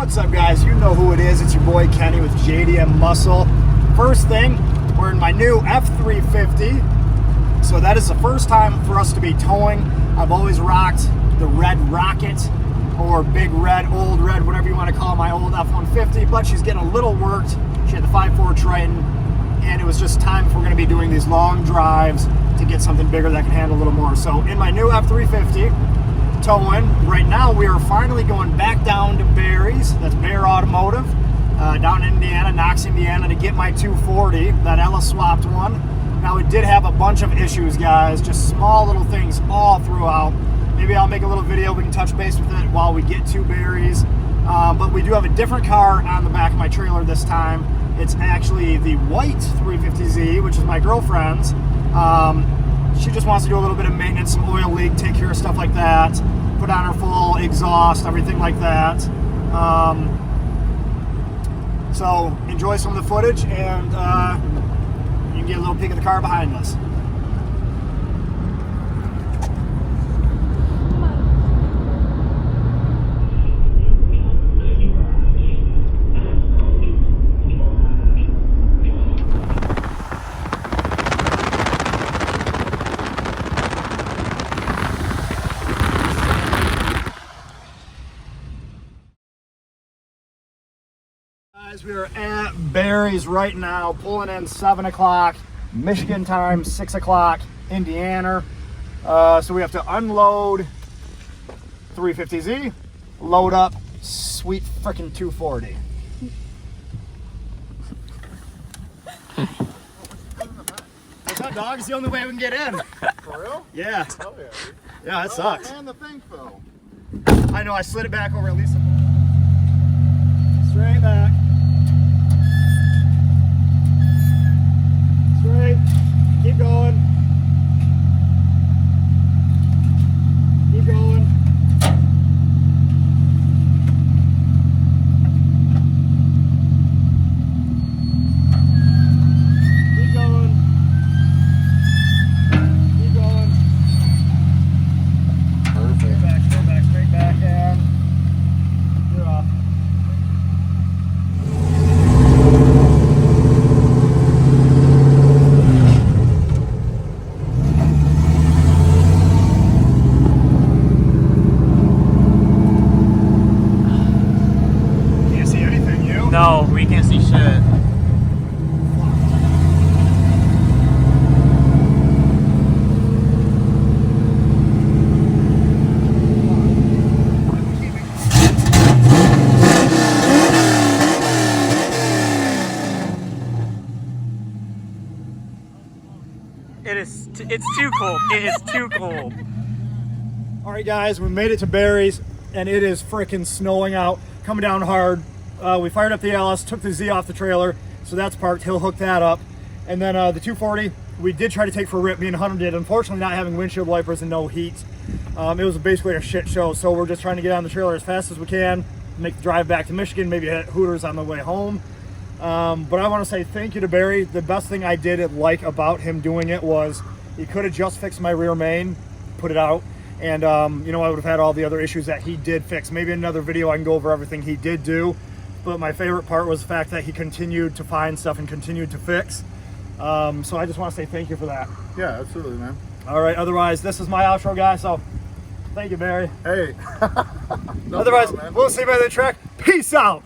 What's up, guys? You know who it is. It's your boy Kenny with Jdm Muscle. First thing, we're in my new F350. So that is the first time for us to be towing. I've always rocked the red Rocket or big red, old red, whatever you want to call my old F-150, but she's getting a little worked. She had the 5.4 Triton, and it was just time if we're going to be doing these long drives to get something bigger that can handle a little more. So in my new F350, towing, right now we are finally going back down to Barry's, that's Bear Automotive, down in Indiana, Knox, Indiana, to get my 240, that LS swapped one. Now it did have a bunch of issues, guys, just small little things all throughout. Maybe I'll make a little video, we can touch base with it while we get to Barry's. But we do have a different car on the back of my trailer this time. It's actually the white 350z, which is my girlfriend's. She just wants to do a little bit of maintenance, some oil leak, take care of stuff like that, put on her full exhaust, everything like that. So enjoy some of the footage, and you can get a little peek of the car behind us. Guys, we are at Barry's right now, pulling in 7 o'clock Michigan time, 6 o'clock Indiana. So we have to unload 350Z, load up sweet freaking 240. What's up, dog? It's the only way we can get in. For real? Yeah. Oh yeah. Dude. Yeah, it sucks. And the thing fell. I know, I slid it back over at least straight back. Straight. Keep going. Keep going. Keep going. Keep going. Perfect. Straight back, straight back, and you're off. No, we can't see shit. It's too cold. It is too cold. All right, guys, we made it to Barry's, and it is freaking snowing out, coming down hard. We fired up the LS, took the Z off the trailer, so that's parked. He'll hook that up. And then the 240, we did try to take for a rip. Me and Hunter did. Unfortunately, not having windshield wipers and no heat. It was basically a shit show, so we're just trying to get on the trailer as fast as we can, make the drive back to Michigan, maybe hit Hooters on the way home. But I want to say thank you to Barry. The best thing I did like about him doing it was he could have just fixed my rear main, put it out, and you know, I would have had all the other issues that he did fix. Maybe in another video I can go over everything he did do. But my favorite part was the fact that he continued to find stuff and continued to fix. So I just want to say thank you for that. Yeah, absolutely, man. All right, otherwise, this is my outro, guys, so thank you, Barry. Hey. Otherwise, we'll see you by the track. Peace out.